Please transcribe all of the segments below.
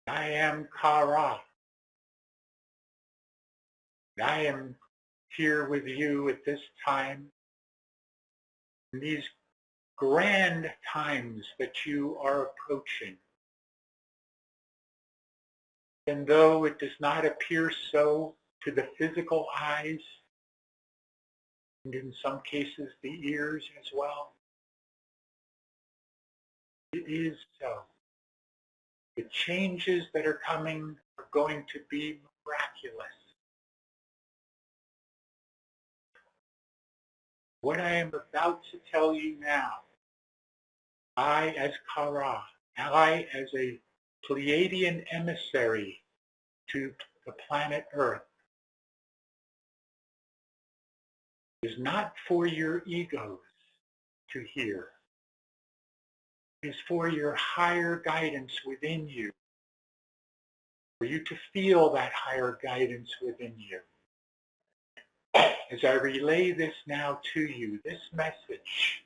I am KaRa. I am here with you at this time, in these grand times that you are approaching. And though it does not appear so to the physical eyes, and in some cases the ears as well, it is so. The changes that are coming are going to be miraculous. What I am about to tell you now, I as KaRa, I as a Pleiadian emissary to the planet Earth, is not for your egos to hear. It is for your higher guidance within you, for you to feel that higher guidance within you. As I relay this now to you, this message,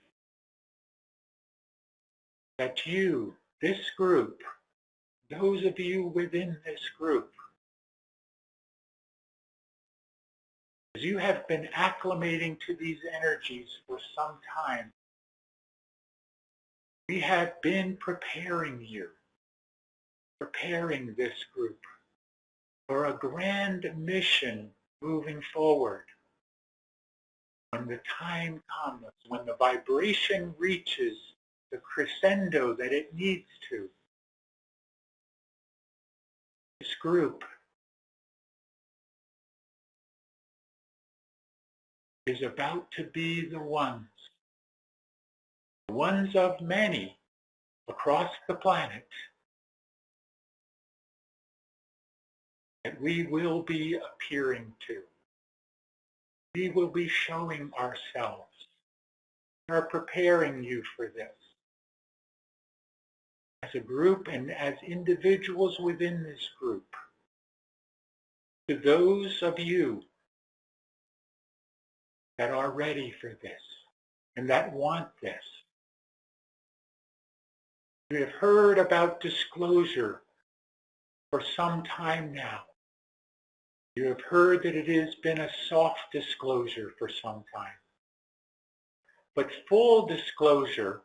that you, this group, those of you within this group, as you have been acclimating to these energies for some time, we have been preparing you, preparing this group for a grand mission moving forward. When the time comes, when the vibration reaches the crescendo that it needs to, this group is about to be the ones of many across the planet, that we will be appearing to. We will be showing ourselves. We are preparing you for this. As a group and as individuals within this group, to those of you that are ready for this and that want this. You have heard about disclosure for some time now. You have heard that it has been a soft disclosure for some time. But full disclosure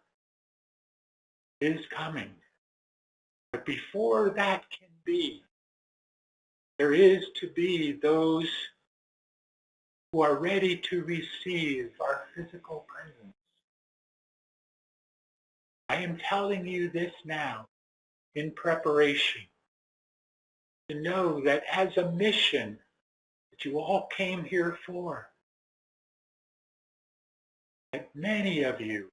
is coming. But before that can be, there is to be those who are ready to receive our physical presence. I am telling you this now in preparation, to know that as a mission that you all came here for, that many of you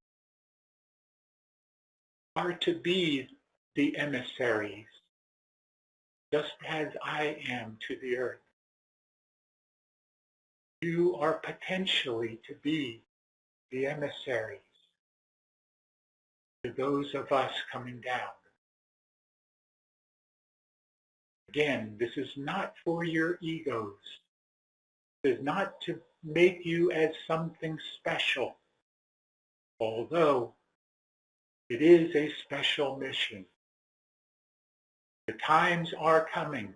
are to be the emissaries, just as I am to the earth. You are potentially to be the emissaries to those of us coming down. Again, this is not for your egos. It is not to make you as something special, although it is a special mission. The times are coming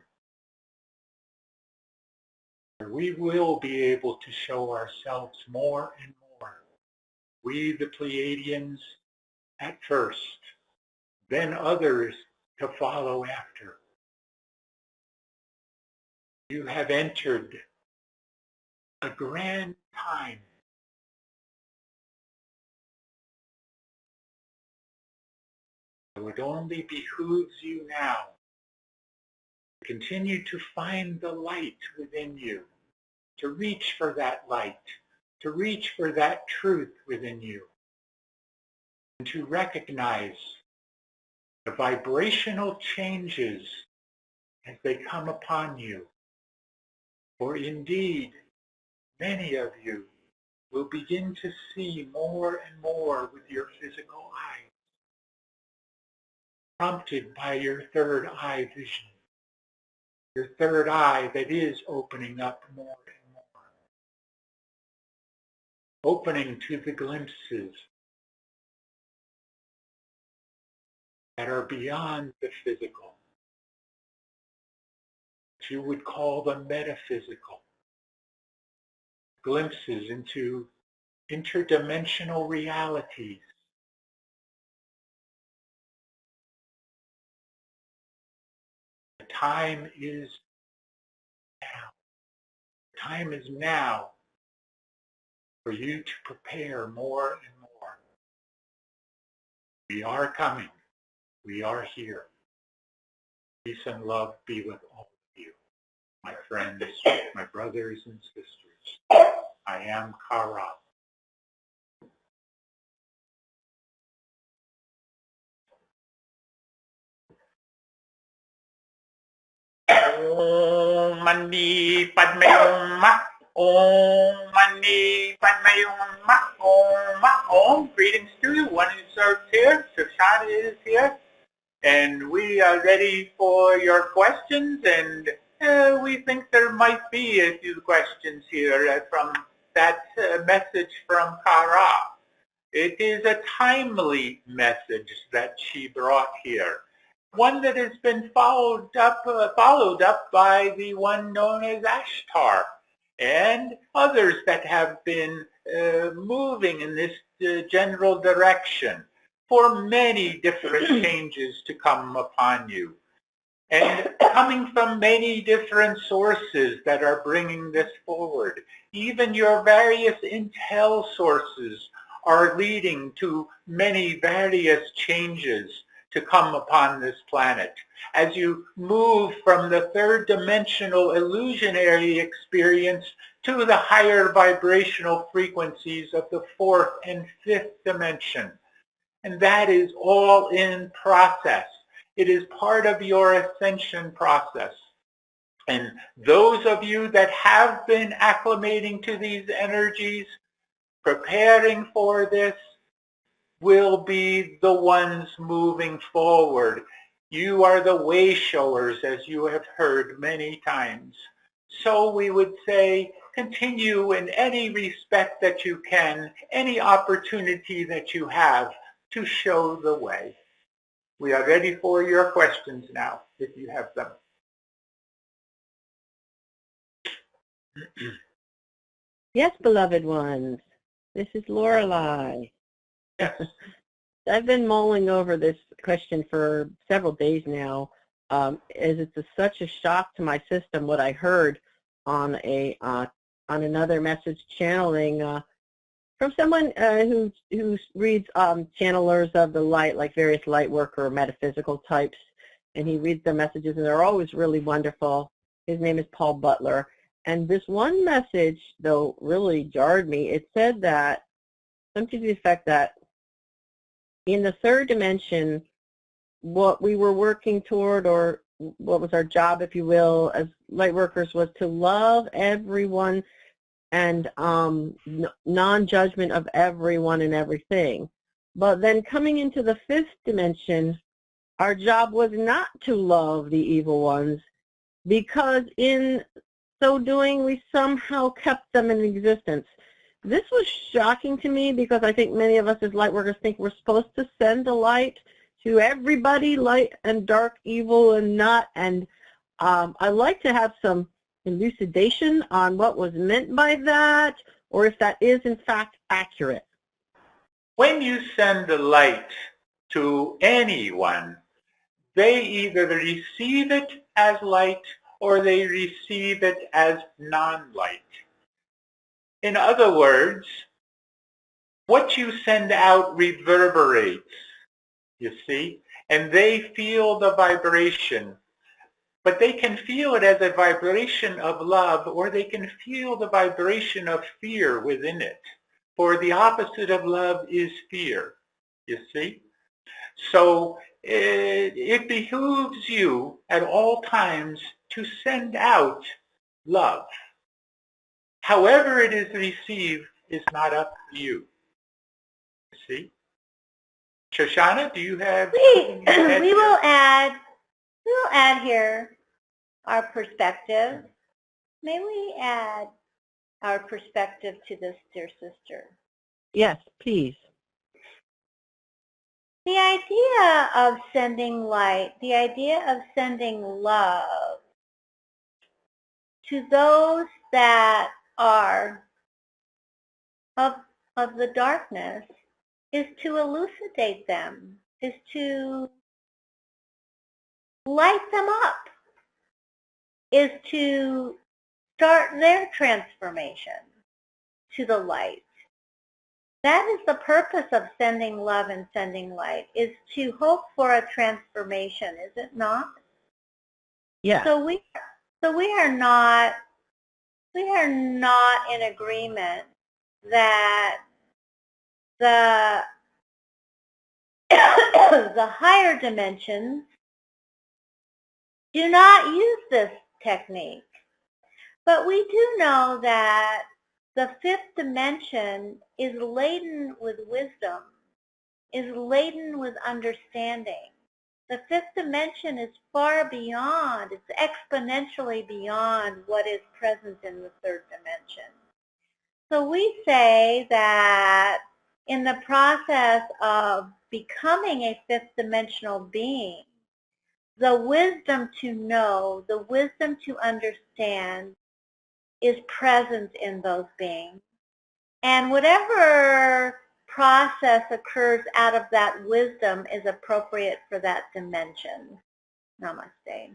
where we will be able to show ourselves more and more. We, the Pleiadians, at first, then others to follow after. You have entered a grand time. It would only behooves you now to continue to find the light within you, to reach for that light, to reach for that truth within you, and to recognize the vibrational changes as they come upon you. For indeed, many of you will begin to see more and more with your physical eyes, prompted by your third eye vision, your third eye that is opening up more and more, opening to the glimpses that are beyond the physical, you would call the metaphysical, glimpses into interdimensional realities. The time is now. The time is now for you to prepare more and more. We are coming. We are here. Peace and love be with all of you, my friends, my brothers and sisters. I am KaRa. Om Mani Padme Hum. Om Mani Padme Hum. Om. Om. Greetings to you. One is served here. Shoshana is here. And we are ready for your questions. And we think there might be a few questions here from that message from KaRa. It is a timely message that she brought here. One that has been followed up by the one known as Ashtar and others that have been moving in this general direction for many different changes to come upon you. And coming from many different sources that are bringing this forward. Even your various intel sources are leading to many various changes to come upon this planet. As you move from the third dimensional illusionary experience to the higher vibrational frequencies of the fourth and fifth dimension. And that is all in process. It is part of your ascension process. And those of you that have been acclimating to these energies, preparing for this, will be the ones moving forward. You are the way showers, as you have heard many times. So we would say, continue in any respect that you can, any opportunity that you have to show the way. We are ready for your questions now, if you have them. Yes, beloved ones. This is Lorelei. Yes. I've been mulling over this question for several days now, as it's such a shock to my system what I heard on another message channeling from someone who reads channelers of the light, like various light worker or metaphysical types, and he reads their messages, and they're always really wonderful. His name is Paul Butler. And this one message, though, really jarred me. It said that, something to the effect that in the third dimension, what we were working toward, or what was our job, if you will, as light workers, was to love everyone and non-judgment of everyone and everything. But then coming into the fifth dimension, our job was not to love the evil ones, because in so doing, we somehow kept them in existence. This was shocking to me, because I think many of us as light workers think we're supposed to send the light to everybody, light and dark, evil and not. And I'd like to have some elucidation on what was meant by that, or if that is in fact accurate. When you send the light to anyone, they either receive it as light or they receive it as non-light. In other words, what you send out reverberates, you see, and they feel the vibration. But they can feel it as a vibration of love, or they can feel the vibration of fear within it. For the opposite of love is fear, you see. So it behooves you at all times to send out love. However it is received is not up to you. See? Shoshana, do you have something We will add here our perspective. May we add our perspective to this, dear sister? Yes, please. The idea of sending light, the idea of sending love, to those that are of the darkness is to elucidate them, is to light them up, is to start their transformation to the light. That is the purpose of sending love and sending light, is to hope for a transformation, is it not? Yeah. So we are not in agreement that the the higher dimensions do not use this technique. But we do know that the fifth dimension is laden with wisdom, is laden with understanding. The fifth dimension is far beyond, it's exponentially beyond what is present in the third dimension. So we say that in the process of becoming a fifth dimensional being, the wisdom to know, the wisdom to understand is present in those beings. And whatever process occurs out of that wisdom is appropriate for that dimension. Namaste.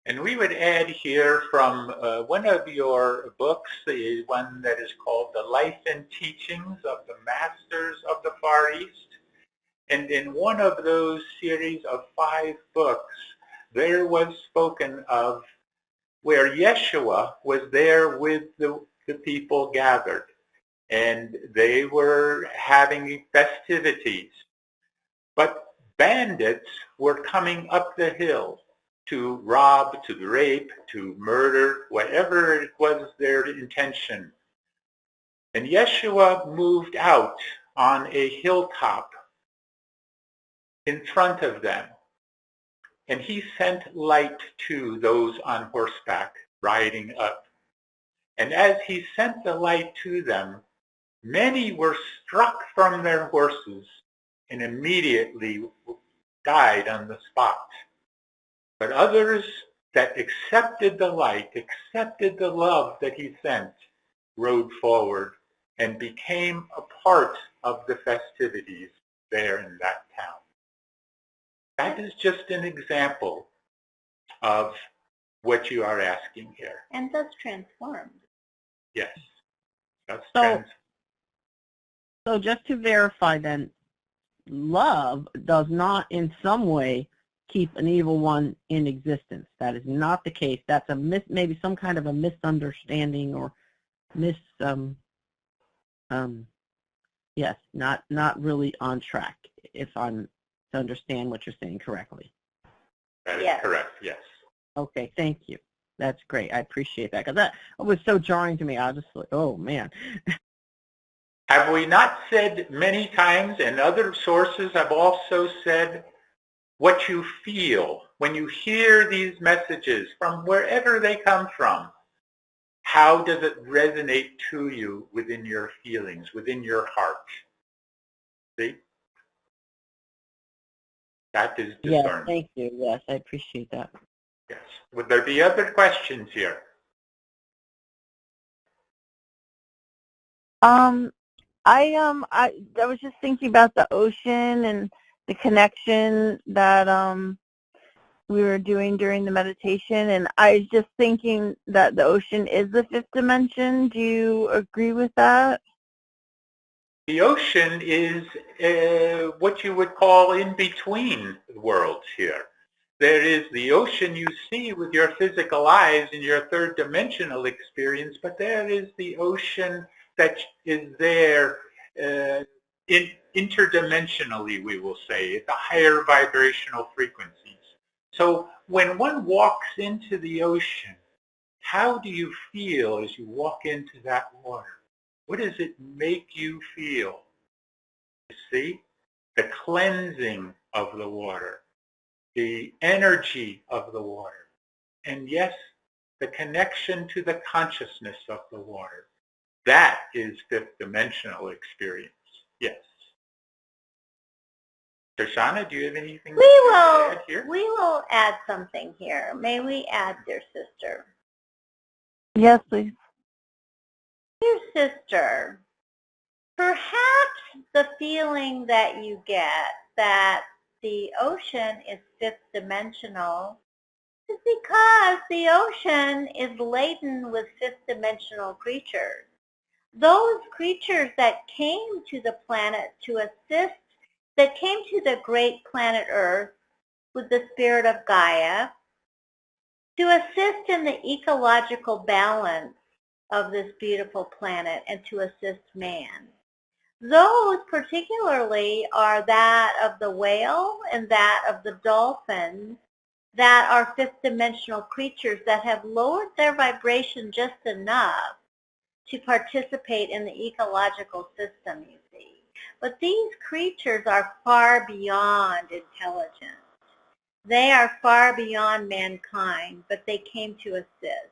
And we would add here from one of your books, the one that is called The Life and Teachings of the Masters of the Far East. And in one of those series of 5 books, there was spoken of where Yeshua was there with the people gathered. And they were having festivities. But bandits were coming up the hill to rob, to rape, to murder, whatever it was their intention. And Yeshua moved out on a hilltop in front of them. And he sent light to those on horseback riding up. And as he sent the light to them, many were struck from their horses and immediately died on the spot. But others that accepted the light, accepted the love that he sent, rode forward and became a part of the festivities there in that town. That is just an example of what you are asking here. And thus transformed. Yes. That's So just to verify then, love does not in some way keep an evil one in existence. That is not the case. That's maybe some kind of a misunderstanding or yes, not really on track, if I'm to understand what you're saying correctly. That is correct, yes. Okay, thank you. That's great. I appreciate that, because that was so jarring to me. I was just like, oh, man. Have we not said many times, and other sources have also said, what you feel when you hear these messages from wherever they come from? How does it resonate to you within your feelings, within your heart? See? That is discernment. Yes, thank you. Yes, I appreciate that. Yes. Would there be other questions here? I was just thinking about the ocean and the connection that we were doing during the meditation, and I was just thinking that the ocean is the fifth dimension. Do you agree with that? The ocean is what you would call in between worlds here. There is the ocean you see with your physical eyes in your third dimensional experience, but there is the ocean that is there interdimensionally, we will say, at the higher vibrational frequencies. So when one walks into the ocean, how do you feel as you walk into that water? What does it make you feel? You see? The cleansing of the water, the energy of the water, and yes, the connection to the consciousness of the water. That is fifth dimensional experience. Yes. Shoshana, do you have anything to add here? We will add something here. May we add, dear sister? Yes, please. Dear sister, perhaps the feeling that you get that the ocean is fifth dimensional is because the ocean is laden with fifth dimensional creatures. Those creatures that came to the planet to assist, that came to the great planet Earth with the spirit of Gaia to assist in the ecological balance of this beautiful planet and to assist man. Those particularly are that of the whale and that of the dolphin that are fifth dimensional creatures that have lowered their vibration just enough to participate in the ecological system, you see. But these creatures are far beyond intelligence. They are far beyond mankind, but they came to assist.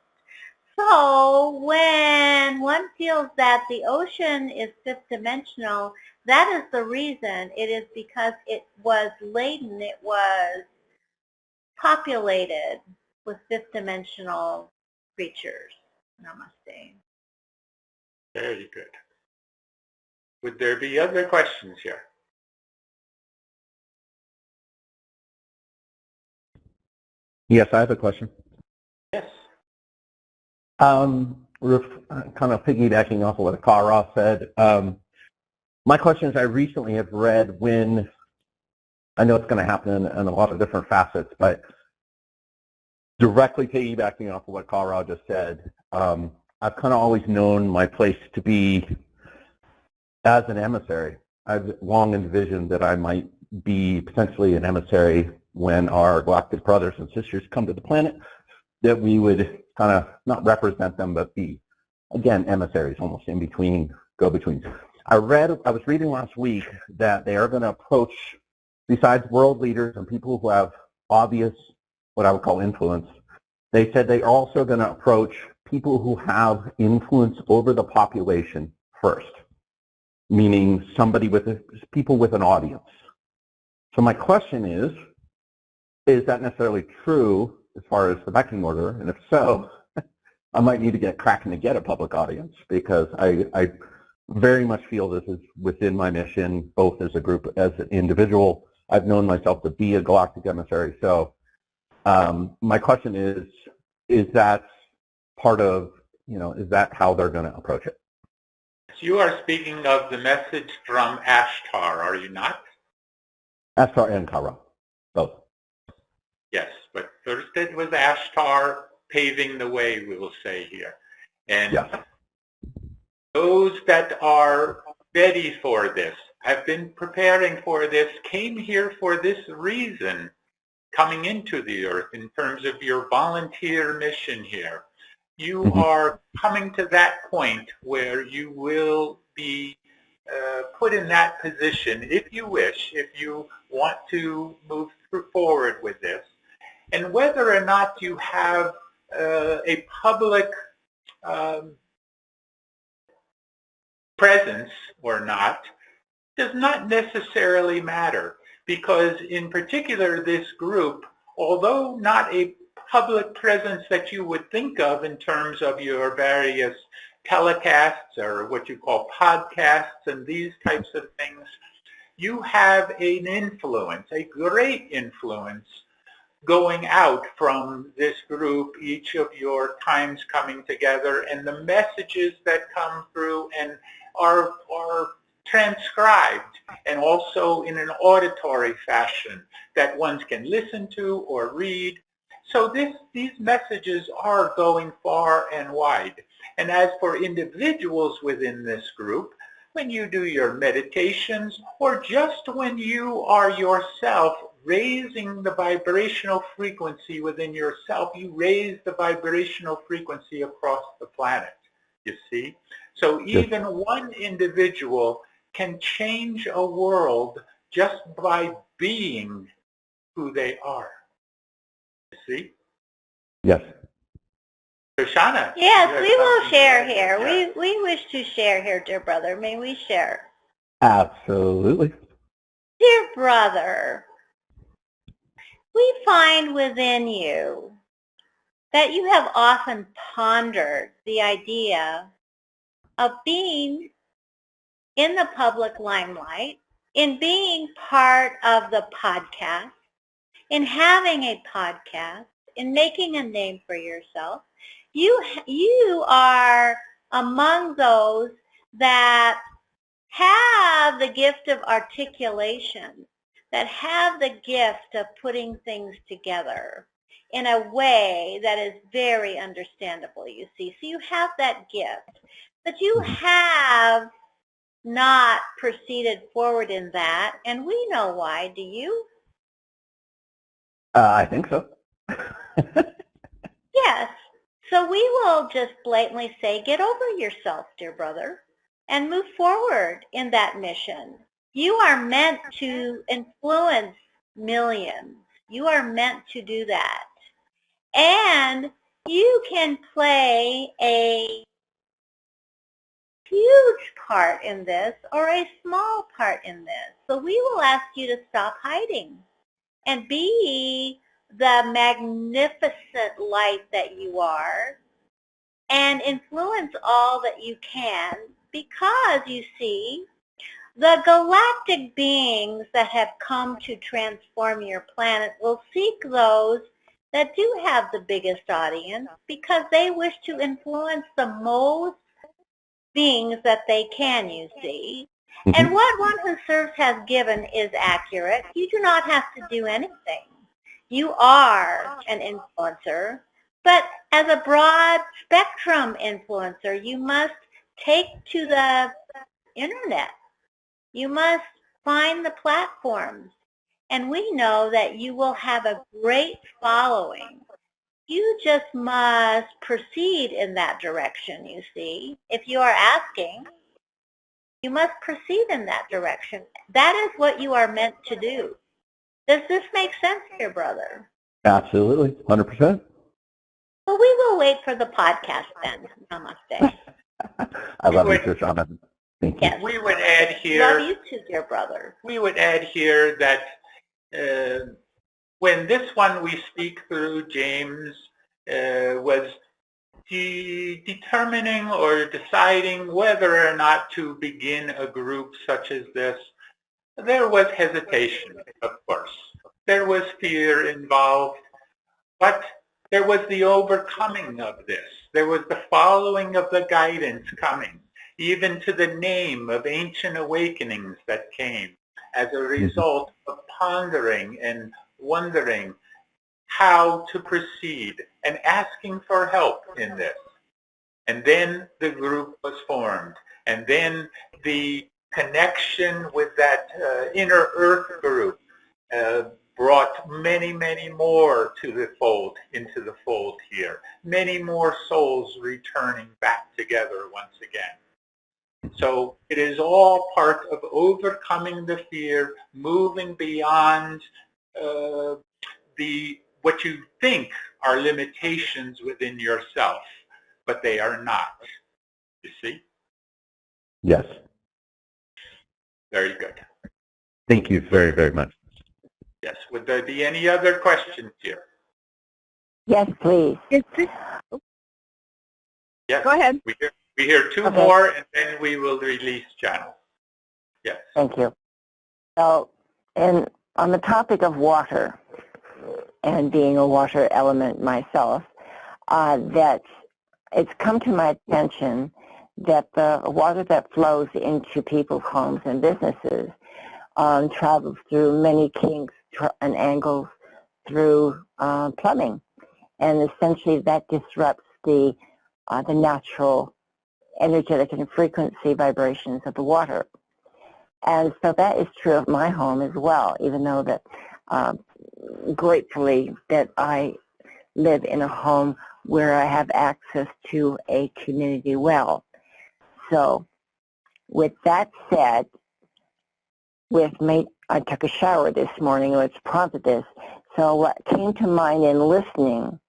So when one feels that the ocean is fifth dimensional, that is the reason. It is because it was laden, it was populated with fifth dimensional creatures. Namaste. Very good. Would there be other questions here? Yes, I have a question. Yes. We're kind of piggybacking off of what KaRa said. My question is, I recently have read when, I know it's going to happen in a lot of different facets, but directly piggybacking off of what KaRa just said, I've kind of always known my place to be as an emissary. I've long envisioned that I might be potentially an emissary when our galactic brothers and sisters come to the planet, that we would kind of not represent them, but be, again, emissaries, almost in between, go-betweens. I was reading last week that they are going to approach, besides world leaders and people who have obvious, what I would call influence, they said they're also going to approach people who have influence over the population first, meaning people with an audience. So my question is that necessarily true as far as the pecking order? And if so, I might need to get cracking to get a public audience, because I very much feel this is within my mission, both as a group, as an individual. I've known myself to be a galactic emissary. So my question is that part of, is that how they're going to approach it? You are speaking of the message from Ashtar, are you not? Ashtar and KaRa, both. Yes, but first it was Ashtar paving the way, we will say here. And yes, those that are ready for this, have been preparing for this, came here for this reason, coming into the earth in terms of your volunteer mission here. You are coming to that point where you will be put in that position, if you wish, if you want to move forward with this. And whether or not you have a public presence or not does not necessarily matter, because in particular this group, although not a public presence that you would think of in terms of your various telecasts or what you call podcasts and these types of things, you have an influence, a great influence, going out from this group, each of your times coming together, and the messages that come through and are transcribed, and also in an auditory fashion that ones can listen to or read. So these messages are going far and wide. And as for individuals within this group, when you do your meditations, or just when you are yourself raising the vibrational frequency within yourself, you raise the vibrational frequency across the planet, you see? So even one individual can change a world just by being who they are. You see? Yes. Shoshana. Yes, we will share here. Yeah. We wish to share here, dear brother. May we share? Absolutely. Dear brother, we find within you that you have often pondered the idea of being in the public limelight, in being part of the podcast, in having a podcast, in making a name for yourself. You are among those that have the gift of articulation, that have the gift of putting things together in a way that is very understandable, you see. So you have that gift, but you have not proceeded forward in that, and we know why. Do you? I think so. Yes. So we will just blatantly say, get over yourself, dear brother, and move forward in that mission. You are meant to influence millions. You are meant to do that. And you can play a huge part in this or a small part in this. So we will ask you to stop hiding and be the magnificent light that you are and influence all that you can, because you see, the galactic beings that have come to transform your planet will seek those that do have the biggest audience, because they wish to influence the most beings that they can, you see. And what One Who Serves has given is accurate. You do not have to do anything. You are an influencer, but as a broad spectrum influencer, you must take to the internet. You must find the platforms. And we know that you will have a great following. You just must proceed in that direction, you see. If you are asking, you must proceed in that direction. That is what you are meant to do. Does this make sense, dear brother? Absolutely, 100%. Well, we will wait for the podcast then. Namaste. I love you, Shoshana. Thank you. Yes. We would add here. Love you too, dear brother. We would add here that when this one we speak through, James was determining or deciding whether or not to begin a group such as this, there was hesitation, of course. There was fear involved, but there was the overcoming of this. There was the following of the guidance coming, even to the name of Ancient Awakenings that came as a result of pondering and wondering how to proceed and asking for help in this. And then the group was formed. And then the connection with that inner earth group brought many, many more to the fold, into the fold here. Many more souls returning back together once again. So it is all part of overcoming the fear, moving beyond what you think are limitations within yourself, but they are not. You see? Yes. Very good. Thank you very, very much. Yes. Would there be any other questions here? Yes, please. Yes. Go ahead. We hear two Okay. more, and then we will release channel. Yes. Thank you. So, on the topic of water, and being a water element myself, that it's come to my attention that the water that flows into people's homes and businesses travels through many kinks and angles through plumbing, and essentially that disrupts the natural energetic and frequency vibrations of the water. And so that is true of my home as well, even though that gratefully that I live in a home where I have access to a community well. So with that said, I took a shower this morning, which prompted this. So what came to mind in listening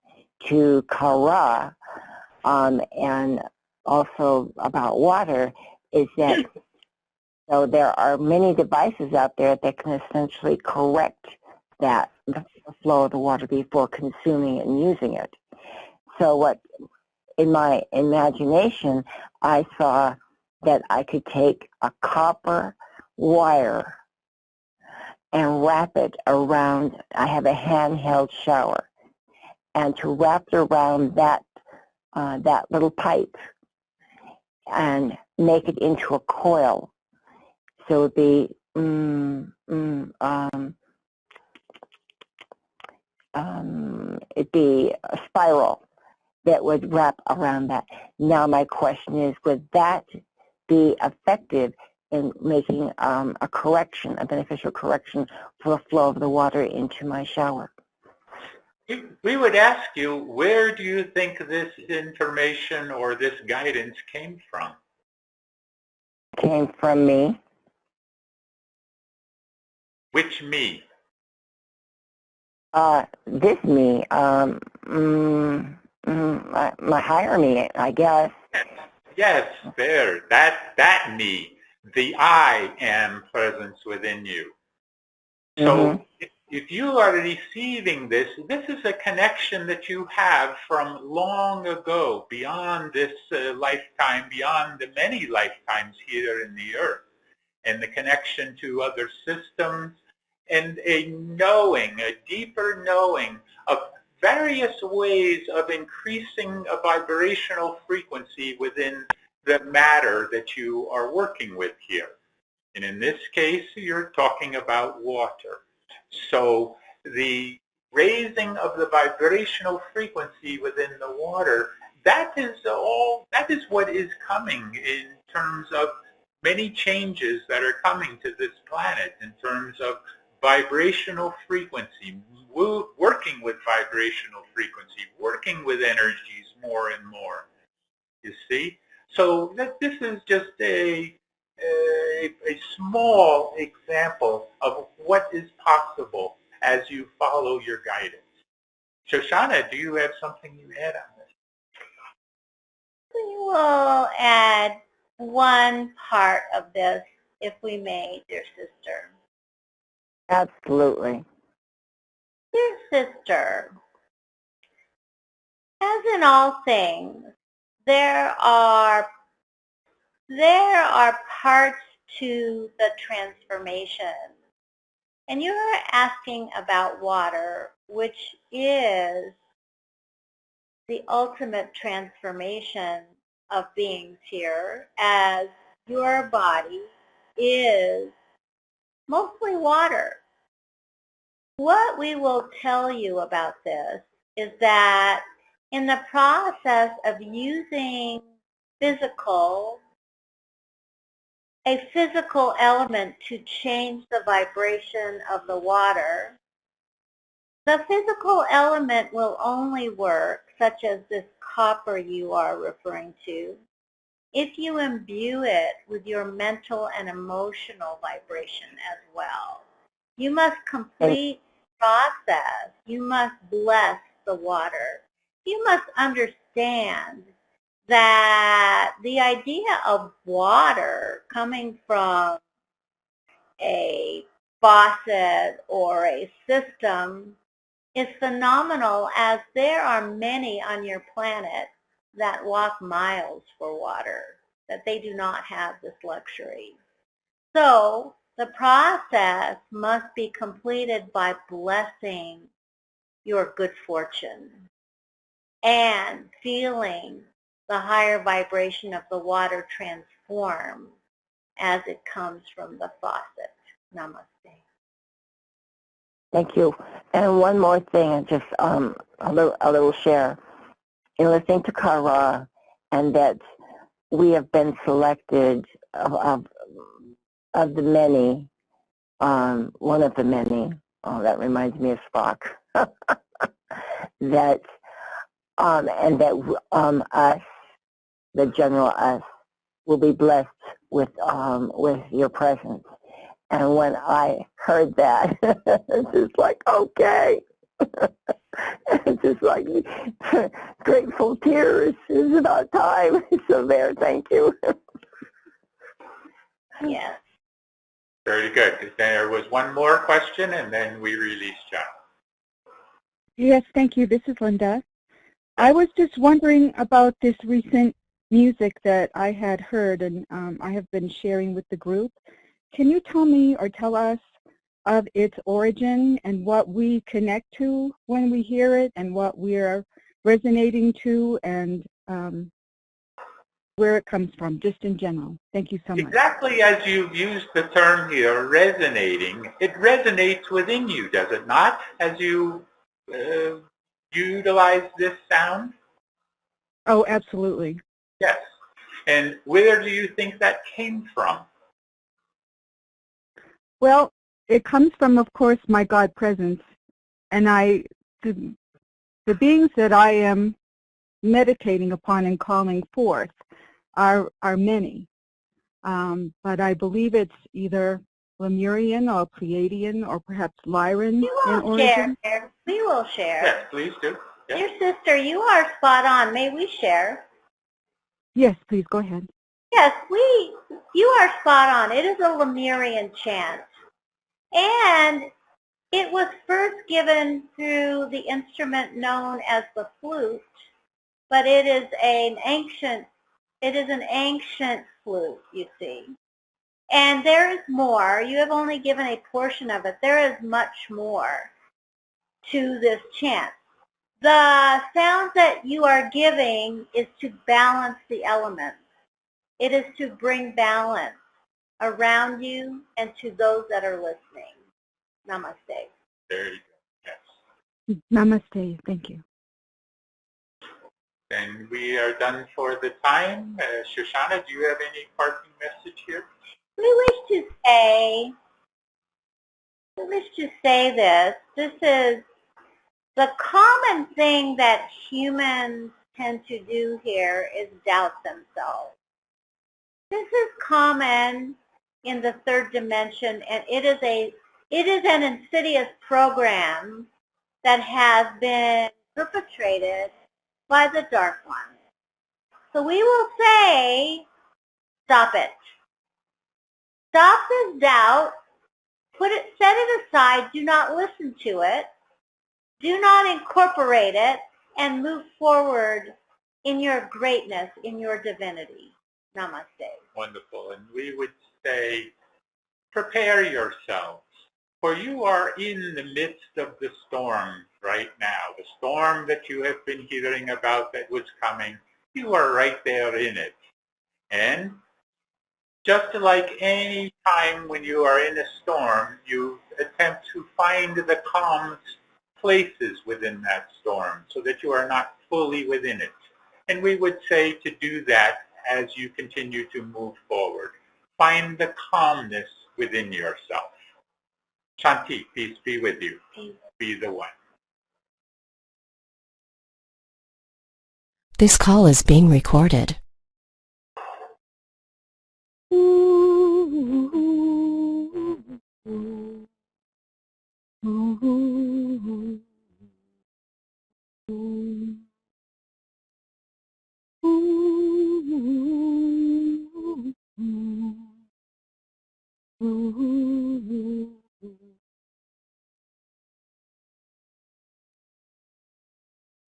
to KaRa and also about water is that so there are many devices out there that can essentially correct that the flow of the water before consuming it and using it. So what, in my imagination, I saw that I could take a copper wire and wrap it around, I have a handheld shower, and to wrap it around that little pipe and make it into a coil. So it would be it'd be a spiral that would wrap around that. Now my question is, would that be effective in making a correction, a beneficial correction for the flow of the water into my shower? We would ask you, where do you think this information or this guidance came from? Came from me. Which me? This me, my higher me, I guess. Yes, there, that me, the I am presence within you. So if you are receiving this, this is a connection that you have from long ago, beyond this lifetime, beyond the many lifetimes here in the earth, and the connection to other systems, and a knowing, a deeper knowing of various ways of increasing a vibrational frequency within the matter that you are working with here. And in this case, you're talking about water. So the raising of the vibrational frequency within the water, that is what is coming in terms of many changes that are coming to this planet in terms of vibrational frequency, working with vibrational frequency, working with energies more and more, you see? So this is just a small example of what is possible as you follow your guidance. Shoshana, do you have something you add on this? We will add one part of this, if we may, dear sister. Absolutely. Dear sister, as in all things, there are parts to the transformation. And you are asking about water, which is the ultimate transformation of beings here, as your body is mostly water. What we will tell you about this is that in the process of using a physical element to change the vibration of the water, the physical element will only work, such as this copper you are referring to, if you imbue it with your mental and emotional vibration as well. You must complete the process. You must bless the water. You must understand that the idea of water coming from a faucet or a system is phenomenal, as there are many on your planet that walk miles for water, that they do not have this luxury. So the process must be completed by blessing your good fortune and feeling the higher vibration of the water transform as it comes from the faucet. Namaste. Thank you. And one more thing, just a little share. In listening to KaRa, and that we have been selected of the many, one of the many. Oh, that reminds me of Spock. That and that us, the general us, will be blessed with your presence. And when I heard that, it's just like, okay. It's just like grateful tears. It's about time. So there, thank you. Yes. Very good. There was one more question, and then we release John. Yes, thank you. This is Linda. I was just wondering about this recent music that I had heard and I have been sharing with the group. Can you tell me or tell us of its origin and what we connect to when we hear it and what we are resonating to and where it comes from, just in general? Thank you so much. Exactly as you've used the term here, resonating, it resonates within you, does it not, as you utilize this sound? Oh, absolutely. Yes. And where do you think that came from? Well, it comes from, of course, my God presence. And the beings that I am meditating upon and calling forth are many. But I believe it's either Lemurian or Pleiadian or perhaps Lyran in origin. Share. We will share. Yes, please do. Yes. Dear sister, you are spot on. May we share? Yes, please go ahead. Yes, you are spot on. It is a Lemurian chant. And it was first given through the instrument known as the flute, but it is an ancient flute, you see. And there is more. You have only given a portion of it. There is much more to this chant. The sound that you are giving is to balance the elements. It is to bring balance around you and to those that are listening. Namaste. There you go. Yes. Namaste. Thank you. And we are done for the time. Shoshana, do you have any parting message here? We wish to say this. This is the common thing that humans tend to do here is doubt themselves. This is common in the third dimension, and it is an insidious program that has been perpetrated by the Dark One. So we will say, stop it. Stop this doubt. Set it aside. Do not listen to it. Do not incorporate it, and move forward in your greatness, in your divinity. Namaste. Wonderful. And we would say, prepare yourselves, for you are in the midst of the storm right now. The storm that you have been hearing about that was coming, you are right there in it. And just like any time when you are in a storm, you attempt to find the calm places within that storm so that you are not fully within it. And we would say to do that as you continue to move forward. Find the calmness within yourself. Shanti, peace be with you. Be the one. This call is being recorded.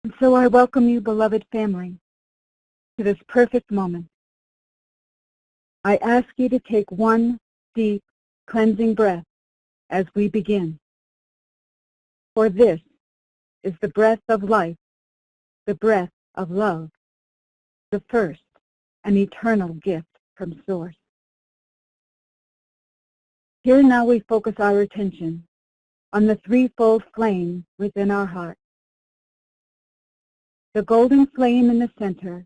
And so I welcome you, beloved family, to this perfect moment. I ask you to take one deep, cleansing breath as we begin. For this is the breath of life, the breath of love, the first and eternal gift from Source. Here now we focus our attention on the threefold flame within our heart. The golden flame in the center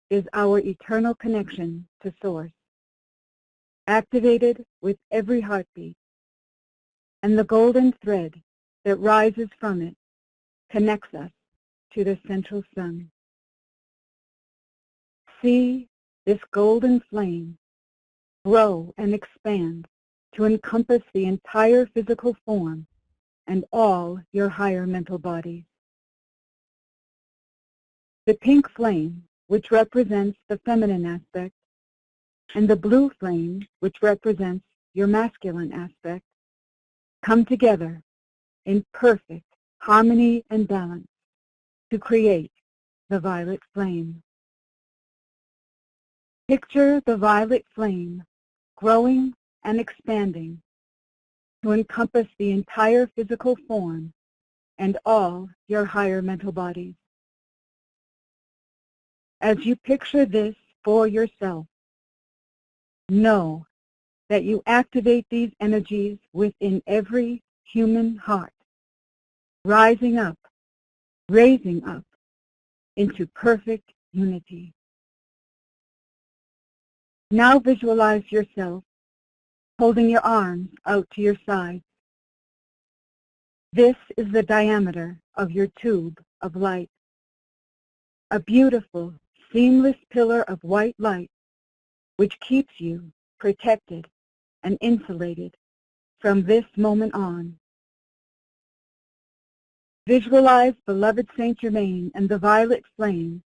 is our eternal connection to Source, activated with every heartbeat, and the golden thread that rises from it connects us to the central sun. See this golden flame grow and expand to encompass the entire physical form and all your higher mental bodies. The pink flame, which represents the feminine aspect, and the blue flame, which represents your masculine aspect, come together in perfect harmony and balance to create the violet flame. Picture the violet flame growing and expanding to encompass the entire physical form and all your higher mental bodies. As you picture this for yourself, know that you activate these energies within every human heart, rising up, raising up into perfect unity. Now visualize yourself holding your arms out to your sides. This is the diameter of your tube of light, a beautiful, seamless pillar of white light which keeps you protected and insulated from this moment on. Visualize beloved Saint Germain and the violet flame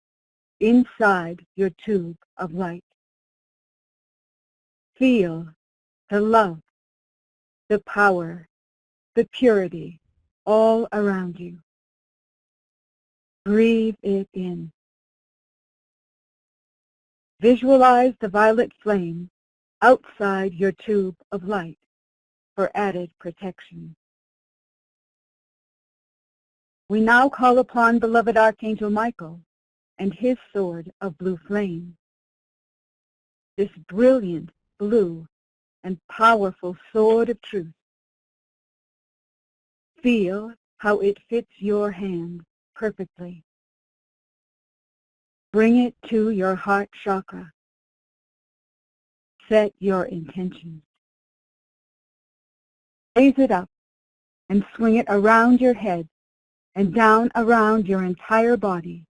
inside your tube of light. Feel the love, the power, the purity all around you. Breathe it in. Visualize the violet flame outside your tube of light for added protection. We now call upon beloved Archangel Michael and his sword of blue flame. This brilliant blue and powerful sword of truth. Feel how it fits your hand perfectly. Bring it to your heart chakra. Set your intentions. Raise it up and swing it around your head and down around your entire body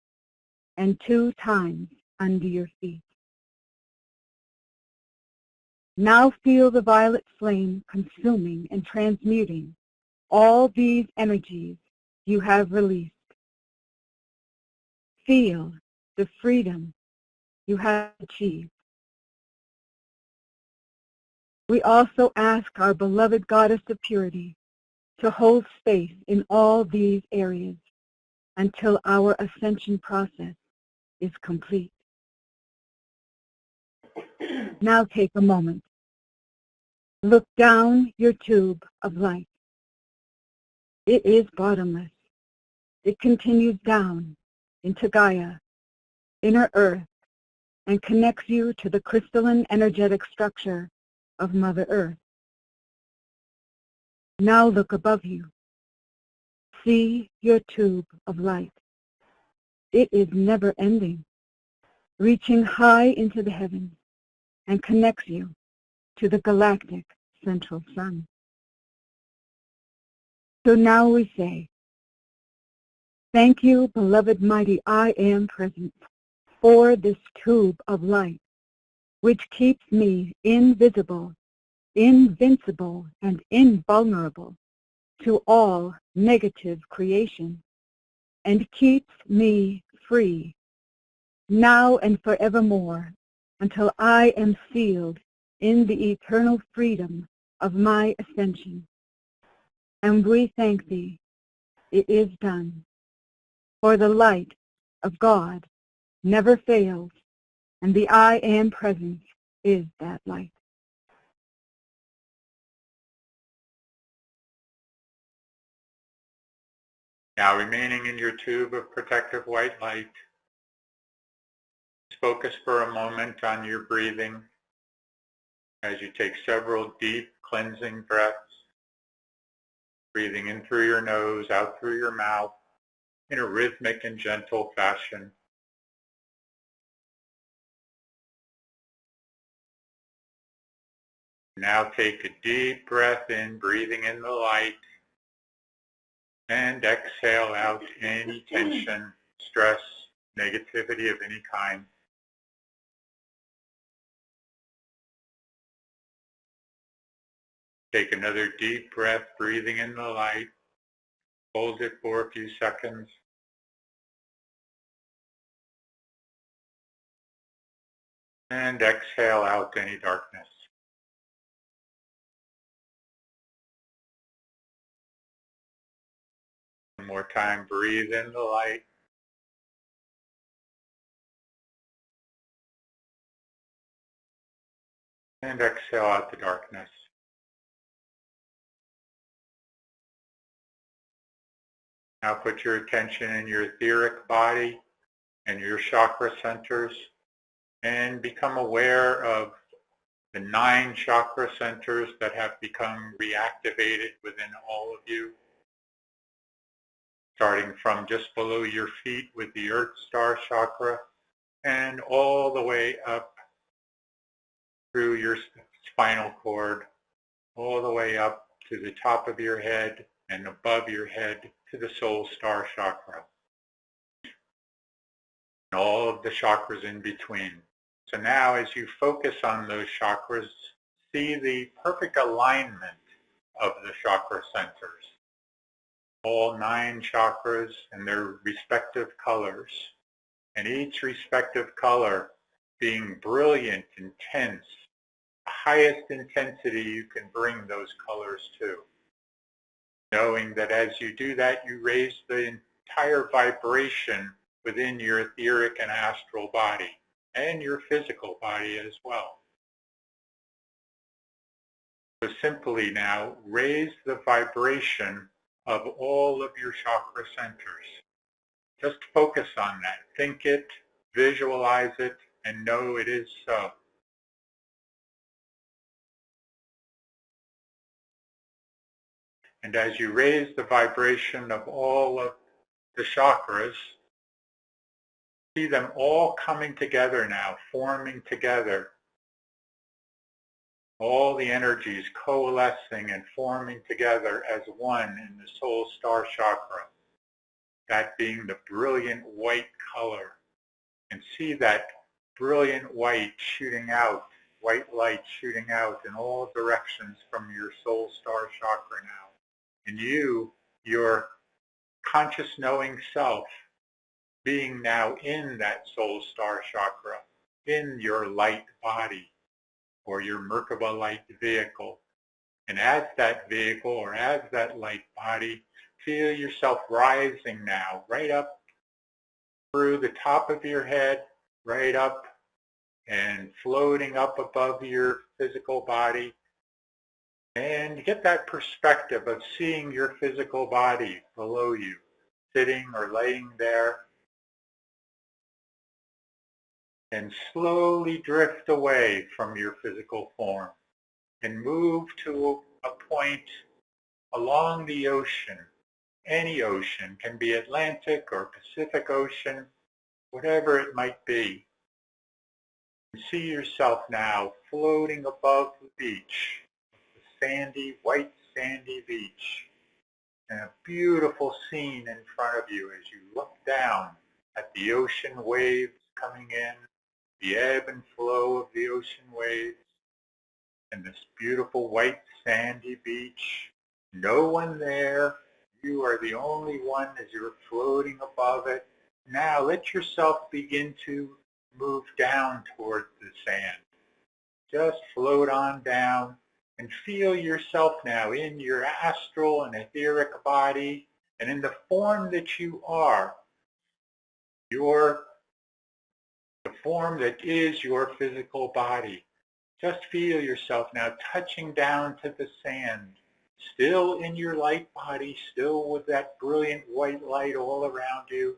and 2 times under your feet. Now feel the violet flame consuming and transmuting all these energies you have released. Feel the freedom you have achieved. We also ask our beloved Goddess of Purity to hold space in all these areas until our ascension process is complete. Now take a moment. Look down your tube of light. It is bottomless. It continues down into Gaia, inner earth, and connects you to the crystalline energetic structure of Mother Earth. Now look above you. See your tube of light. It is never ending, reaching high into the heavens and connects you to the galactic central sun. So now we say, thank you, beloved mighty I Am Present, for this tube of light, which keeps me invisible, invincible, and invulnerable to all negative creation, and keeps me free, now and forevermore, until I am sealed in the eternal freedom of my ascension. And we thank thee, it is done. For the light of God never fails, and the I Am Presence is that light. Now remaining in your tube of protective white light, focus for a moment on your breathing as you take several deep cleansing breaths, breathing in through your nose, out through your mouth, in a rhythmic and gentle fashion. Now take a deep breath in, breathing in the light, and exhale out any tension, stress, negativity of any kind. Take another deep breath, breathing in the light. Hold it for a few seconds. And exhale out any darkness. One more time, breathe in the light. and exhale out the darkness. Now put your attention in your etheric body and your chakra centers and become aware of the 9 chakra centers that have become reactivated within all of you. Starting from just below your feet with the Earth Star chakra and all the way up through your spinal cord, all the way up to the top of your head and above your head to the Soul Star chakra. And all of the chakras in between. So now as you focus on those chakras, see the perfect alignment of the chakra centers. All 9 chakras and their respective colors, and each respective color being brilliant, intense, the highest intensity you can bring those colors to. Knowing that as you do that, you raise the entire vibration within your etheric and astral body, and your physical body as well. So simply now raise the vibration of all of your chakra centers. Just focus on that. Think it, visualize it, and know it is so. And as you raise the vibration of all of the chakras, see them all coming together now, forming together. All the energies coalescing and forming together as one in the Soul Star chakra. That being the brilliant white color. And see that brilliant white shooting out, white light shooting out in all directions from your Soul Star chakra now. And you, your conscious knowing self, being now in that Soul Star chakra, in your light body, or your Merkaba light vehicle. And as that vehicle, or as that light body, feel yourself rising now, right up through the top of your head, right up and floating up above your physical body. And get that perspective of seeing your physical body below you, sitting or laying there. And slowly drift away from your physical form and move to a point along the ocean. Any ocean, can be Atlantic or Pacific Ocean, whatever it might be. And see yourself now floating above the beach, the sandy, white sandy beach, and a beautiful scene in front of you as you look down at the ocean waves coming in, the ebb and flow of the ocean waves, and this beautiful white sandy beach. No one there. You are the only one as you're floating above it. Now let yourself begin to move down towards the sand. Just float on down and feel yourself now in your astral and etheric body and in the form that you are. The form that is your physical body. Just feel yourself now touching down to the sand, still in your light body, still with that brilliant white light all around you.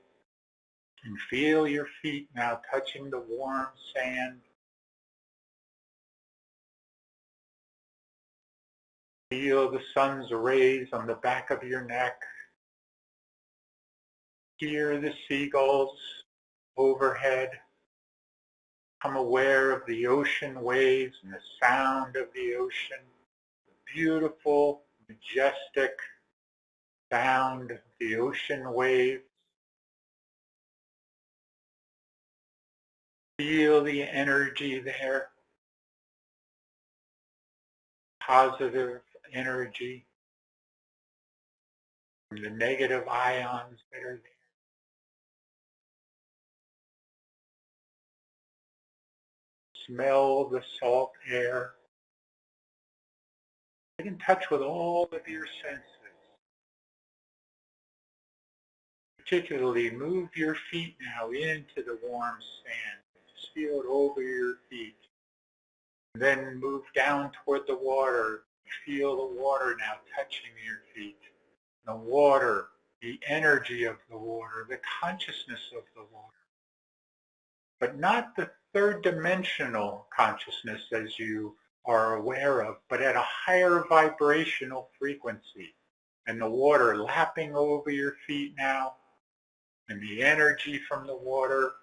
And feel your feet now touching the warm sand. Feel the sun's rays on the back of your neck. Hear the seagulls overhead. Become aware of the ocean waves and the sound of the ocean. The beautiful, majestic sound of the ocean waves. Feel the energy there. Positive energy from the negative ions that are there. Smell the salt air. Get in touch with all of your senses. Particularly move your feet now into the warm sand. Just feel it over your feet. Then move down toward the water. Feel the water now touching your feet. The water, the energy of the water, the consciousness of the water. But not the third dimensional consciousness as you are aware of, but at a higher vibrational frequency. And the water lapping over your feet now, and the energy from the water.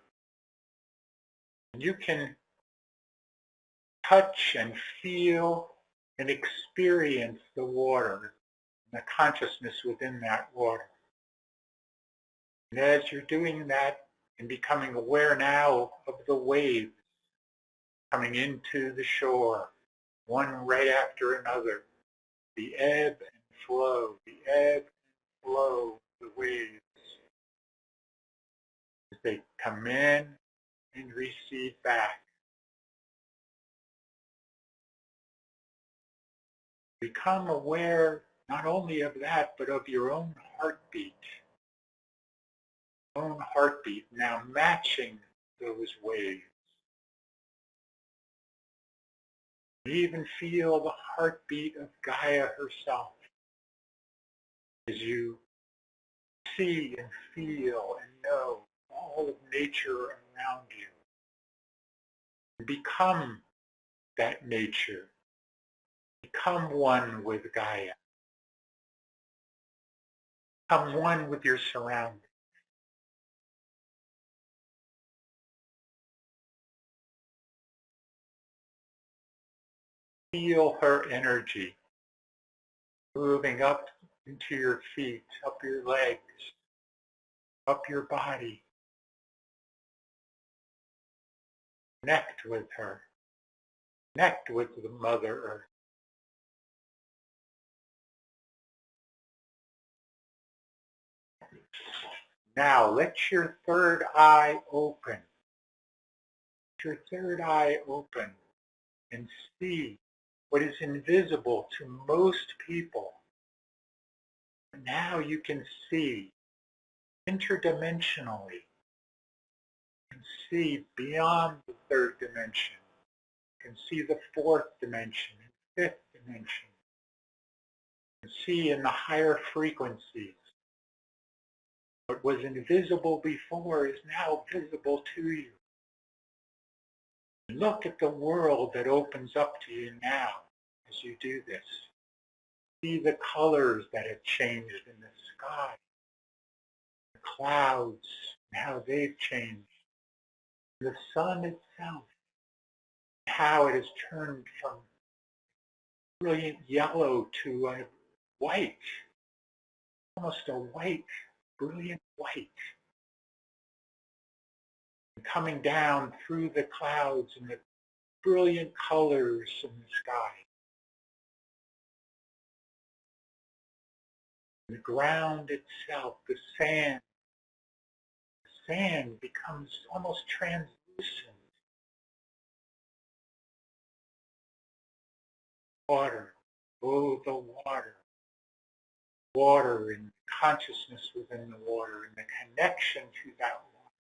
And you can touch and feel and experience the water, the consciousness within that water. And as you're doing that and becoming aware now of the waves coming into the shore, one right after another, the ebb and flow, the ebb and flow of the waves as they come in and recede back. Become aware not only of that, but of your own heartbeat. Own heartbeat now matching those waves. You even feel the heartbeat of Gaia herself as you see and feel and know all of nature around you. And become that nature. Become one with Gaia. Become one with your surroundings. Feel her energy moving up into your feet, up your legs, up your body. Connect with her. Connect with the Mother Earth. Now let your third eye open. Let your third eye open and see what is invisible to most people. Now you can see interdimensionally. You can see beyond the third dimension. You can see the fourth dimension and fifth dimension. You can see in the higher frequencies. What was invisible before is now visible to you. Look at the world that opens up to you now as you do this. See the colors that have changed in the sky, the clouds, and how they've changed. The sun itself, how it has turned from brilliant yellow to a white, almost a white, brilliant white. And coming down through the clouds and the brilliant colors in the sky. The ground itself, the sand becomes almost translucent. Water, oh, the water. Water and consciousness within the water and the connection to that water.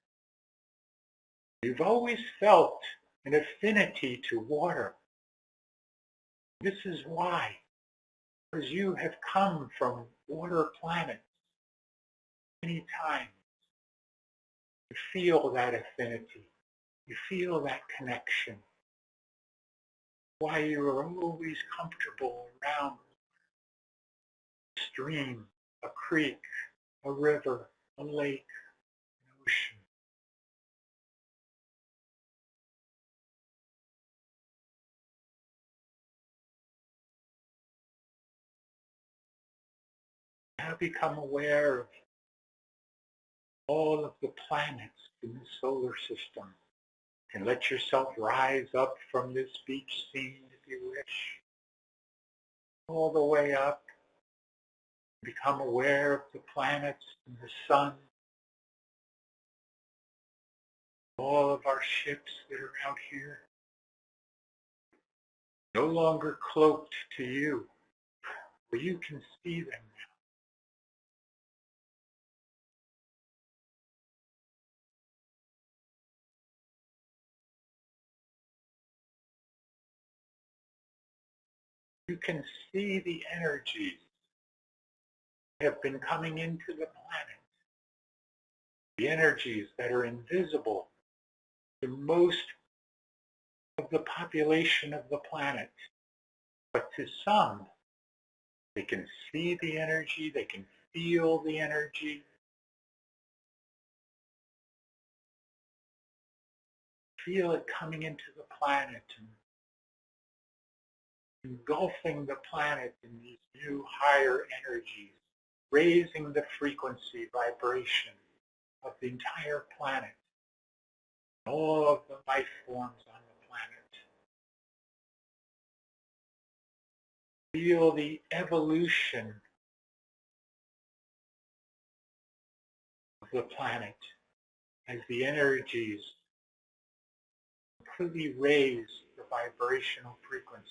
You've always felt an affinity to water. This is why, because you have come from water planets many times. You feel that affinity. You feel that connection. Why you are always comfortable around a stream, a creek, a river, a lake, an ocean. Now become aware of all of the planets in the solar system. And let yourself rise up from this beach scene if you wish. All the way up. Become aware of the planets and the sun. All of our ships that are out here. No longer cloaked to you, but you can see them now. You can see the energies that have been coming into the planet. The energies that are invisible to most of the population of the planet. But to some, they can see the energy, they can feel the energy. Feel it coming into the planet and engulfing the planet in these new higher energies, raising the frequency, vibration of the entire planet, all of the life forms on the planet. Feel the evolution of the planet as the energies completely raise the vibrational frequency.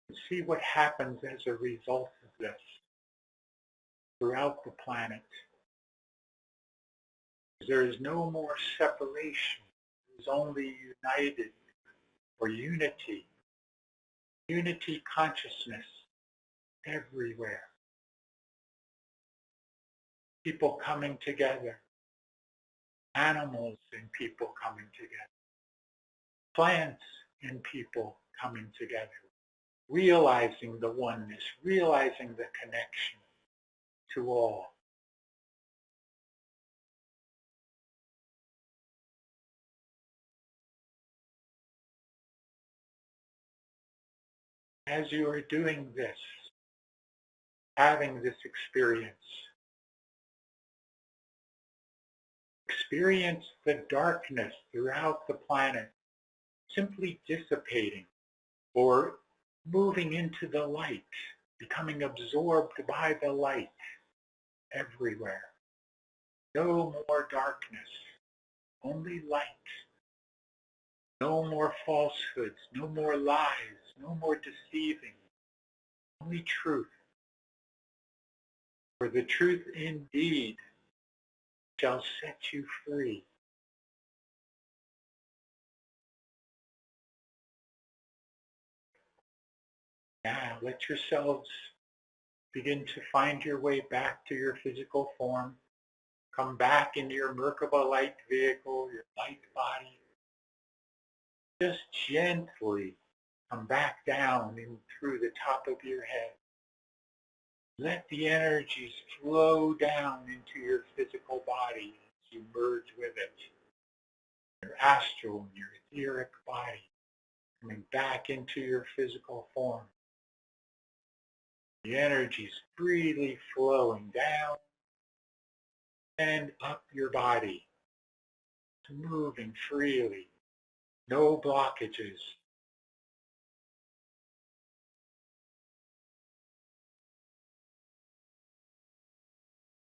And see what happens as a result of this throughout the planet. There is no more separation. There is only united or unity. Unity consciousness everywhere. People coming together. Animals and people coming together. Plants and people coming together. Realizing the oneness, realizing the connection to all. As you are doing this, having this experience, experience the darkness throughout the planet simply dissipating or moving into the light, becoming absorbed by the light everywhere. No more darkness, only light. No more falsehoods, no more lies, no more deceiving, only truth. For the truth indeed shall set you free. Now let yourselves begin to find your way back to your physical form. Come back into your Merkaba light vehicle, your light body. Just gently come back down in through the top of your head. Let the energies flow down into your physical body as you merge with it. Your astral and your etheric body coming back into your physical form. The energies freely flowing down and up your body, moving freely, no blockages.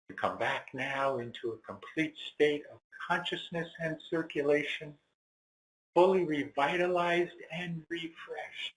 You come back now into a complete state of consciousness and circulation, fully revitalized and refreshed.